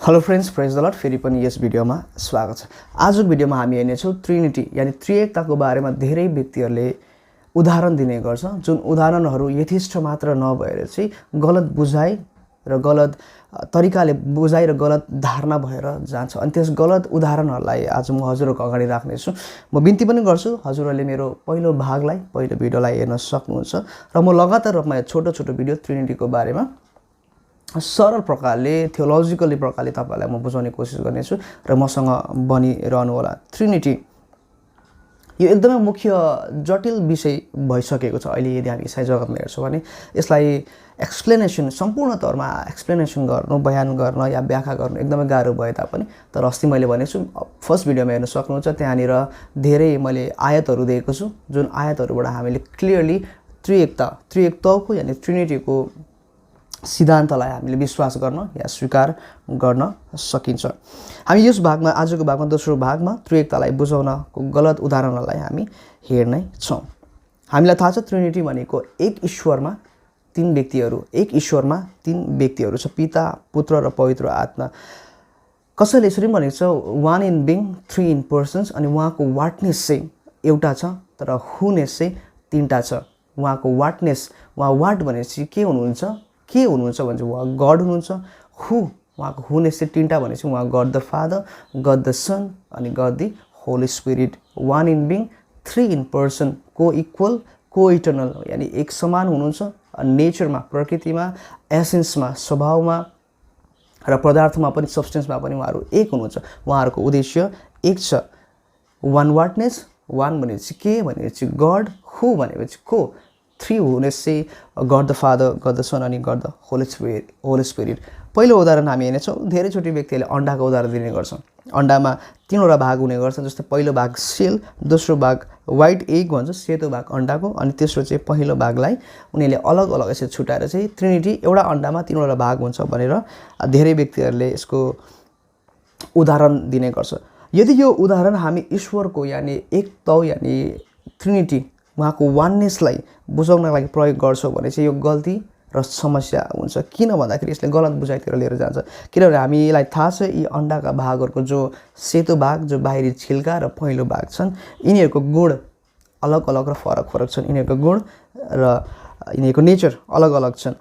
Hello friends, praise the Lord. फेरि पनि यस भिडियोमा स्वागत छ। आजको भिडियोमा हामी हेर्नेछौँ ट्रिनिटी यानी त्रिएकताको बारेमा धेरै व्यक्तिहरूले उदाहरण दिने गर्छ, जुन उदाहरणहरू यथेष्ट मात्र नभएर चाहिँ गलत बुझाइ र गलत तरिकाले बुझाइ र गलत धारणा भएर जान्छ। अनि त्यस गलत उदाहरणहरूलाई आज म हजुरहरूको अगाडि राख्नेछु। म बिन्ती पनि गर्छु हजुरहरूले मेरो पहिलो भिडियोलाई हेर्न सक्नुहुन्छ र म लगातार रूपमा छोटो छोटो भिडियो ट्रिनिटीको बारेमा सरल प्रकारले थियोलोजिकली प्रकारले तपाईलाई म बुझाउने कोसिस गर्नेछु र मसँग बनिरहनु होला। ट्रिनिटी यो एकदमै मुख्य जटिल विषय भइसकेको छ अहिले। यदि हामी इसाई जगतमा हेर्छौँ भने यसलाई एक्सप्लेनेसन सम्पूर्ण तौरमा एक्सप्लेनेसन गर्नु, बयान गर्न या व्याख्या गर्नु एकदमै गाह्रो भए तापनि, तर अस्ति मैले भनेको छु फर्स्ट भिडियोमा हेर्न सक्नुहुन्छ, त्यहाँनिर धेरै मैले आयतहरू दिएको छु, जुन आयतहरूबाट हामीले क्लियरली त्रिएकताको यानी ट्रिनिटीको सिद्धान्तलाई हामीले विश्वास गर्न या स्वीकार गर्न सकिन्छ। हामी यस भागमा, आजको भागमा, दोस्रो भागमा त्रिएकतालाई बुझाउनको गलत उदाहरणलाई हामी हेर्नै छौँ। हामीलाई थाहा छ ट्रिनिटी भनेको एक ईश्वरमा तीन व्यक्तिहरू छ, पिता, पुत्र र पवित्र आत्मा। कसैले यसरी भनेको छ one in being, three in persons. अनि उहाँको वाटनेस चाहिँ एउटा छ तर हुनेस चाहिँ तीनटा छ। उहाँको वाटनेस, उहाँ वाट भनेपछि के हुनुहुन्छ भने उहाँ गड हुनुहुन्छ। उहाँको हुनेस चाहिँ तीनटा भनेपछि उहाँ God the Father, God the Son अनि God the Holy Spirit. One in being, three in person, coequal, coeternal यानी एक समान हुनुहुन्छ। नेचरमा, प्रकृतिमा, एसेन्समा, स्वभावमा र पदार्थमा पनि, सब्सटेन्समा पनि उहाँहरू एक हुनुहुन्छ। उहाँहरूको उद्देश्य एक छ। वान वाटनेस, वान भनेपछि के भनेपछि गड, हु भनेपछि को, थ्री हुनेस चाहिँ God the Father, God the Son अनि गड द होली स्पिरिट। पहिलो उदाहरण हामी हेर्नेछौँ। धेरैचोटि व्यक्तिहरूले अन्डाको उदाहरण दिने गर्छन्। अन्डामा तीनवटा भाग हुने गर्छ, जस्तै पहिलो भाग सेल, दोस्रो भाग व्हाइट एग भन्छ, सेतो भाग अन्डाको, अनि तेस्रो चाहिँ पहिलो भागलाई उनीहरूले अलग अलग यसरी छुटाएर चाहिँ ट्रिनिटी एउटा अन्डामा तीनवटा भाग हुन्छ भनेर धेरै व्यक्तिहरूले यसको उदाहरण दिने गर्छ। यदि यो उदाहरण हामी ईश्वरको यानी एक तौ यानी ट्रिनिटी, उहाँको वाननेसलाई बुझाउनको लागि प्रयोग गर्छौँ भने चाहिँ यो गल्ती र समस्या हुन्छ। किन भन्दाखेरि यसले गलत बुझाइतिर लिएर जान्छ। किनभने हामीलाई थाहा छ यी अन्डाका भागहरूको जो सेतो भाग, जो बाहिरी छिल्का र पहिलो भाग छन्, यिनीहरूको गुण अलग अलग र फरक छन्। यिनीहरूको गुण र यिनीहरूको नेचर अलग अलग छन्।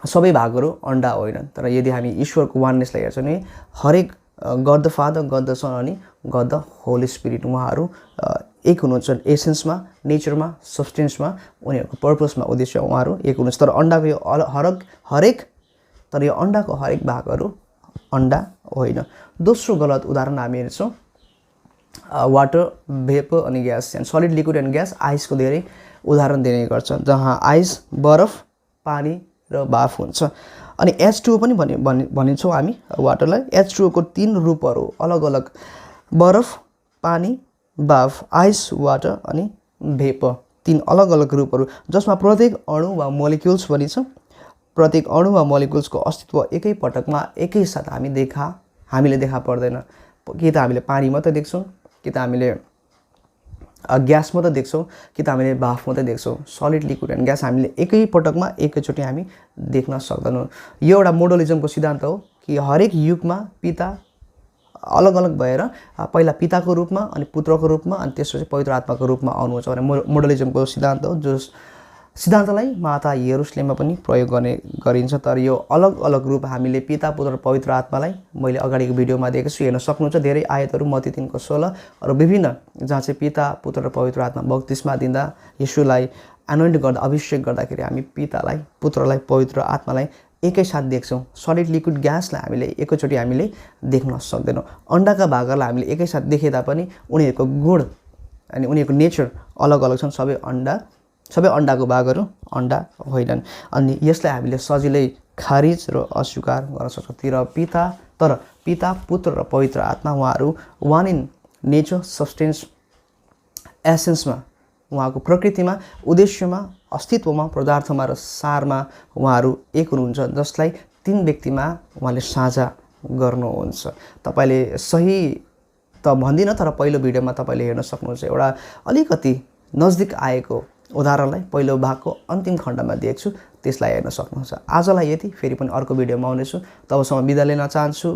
सबै भागहरू अन्डा होइनन्। तर यदि हामी ईश्वरको वाननेसलाई हेर्छौँ भने हरेक God the Father, God the Son अनि गड द होली स्पिरिट उहाँहरू एक हुनुहुन्छ। एसेन्समा, नेचरमा, सब्सटेन्समा, उनीहरूको पर्पसमा, उद्देश्य उहाँहरू एक हुनुहुन्छ। तर अन्डाको यो यो अन्डाको हरेक भागहरू अन्डा होइन। दोस्रो गलत उदाहरण हामी हेर्छौँ वाटर, भेपर अनि ग्यास यानी सलिड, लिक्विड एन्ड ग्यास। आइसको धेरै उदाहरण दिने गर्छ, जहाँ आइस बरफ, पानी र बाफ हुन्छ। अनि H2O पनि भनिन्छौँ हामी वाटरलाई। H2O को तीन रूपहरू अलग अलग, बरफ, पानी, बाफ, आइस, वाटर अनि भेपर, तीन अलग अलग रूपहरू, जसमा प्रत्येक अणु वा मोलिक्युल्स भनिन्छ। प्रत्येक अणु वा मोलिक्युल्सको अस्तित्व एकै पटकमा एकैसाथ हामीले देखा पर्दैन। कि त हामीले पानी मात्रै देख्छौँ, कि त हामीले ग्यास मात्रै देख्छौँ, कि त हामीले बाफ मात्रै देख्छौँ। सलिड, लिक्विड एन्ड ग्यास हामीले एकै पटकमा एकैचोटि हामी देख्न सक्दैनौँ। यो एउटा मोडलिजमको सिद्धान्त हो कि हरेक युगमा पिता अलग अलग भएर पहिला पिताको रूपमा अनि पुत्रको रूपमा अनि त्यसपछि पवित्र आत्माको रूपमा आउनुहुन्छ भने मोडलिजमको सिद्धान्त हो। जो सिद्धान्तलाई माता यरुशलेममा पनि प्रयोग गरिन्छ। तर यो अलग अलग रूप हामीले पिता, पुत्र र पवित्र आत्मालाई मैले अगाडिको भिडियोमा दिएको छु, हेर्न सक्नुहुन्छ। धेरै आयतहरू मत्ती 3:16 र विभिन्न जहाँ चाहिँ पिता, पुत्र र पवित्र आत्मा बप्तिस्मा दिँदा, येशूलाई एनोइन्ट गर्दा, अभिषेक गर्दाखेरि हामी पितालाई, पुत्रलाई, पवित्र आत्मालाई एकैसाथ देख्छौँ। सलिड, लिक्विड, ग्यासलाई हामीले एकैचोटि हामीले देख्न सक्दैनौँ। अन्डाका भागहरूलाई हामीले एकैसाथ देखे तापनि उनीहरूको गुण अनि उनीहरूको नेचर अलग अलग छन्। सबै अन्डाको भागहरू अन्डा होइनन्। अनि यसलाई हामीले सजिलै खारिज र अस्वीकार गर्न सक्छौँ। तर पिता, पुत्र र पवित्र आत्मा उहाँहरू वान इन नेचर, सब्सटेन्स, एसेन्समा, उहाँको प्रकृतिमा, उद्देश्यमा, अस्तित्वमा, पदार्थमा र सारमा उहाँहरू एक हुनुहुन्छ, जसलाई तीन व्यक्तिमा उहाँले साझा गर्नुहुन्छ। तपाईँले सही त भन्दिनँ, तर पहिलो भिडियोमा तपाईँले हेर्न सक्नुहुन्छ। एउटा अलिकति नजदिक आएको उदाहरणलाई पहिलो भागको अन्तिम खण्डमा दिएको छु। त्यसलाई हेर्न सक्नुहुन्छ। आजलाई यति, फेरि पनि अर्को भिडियोमा आउनेछु। तबसम्म बिदा लिन चाहन्छु।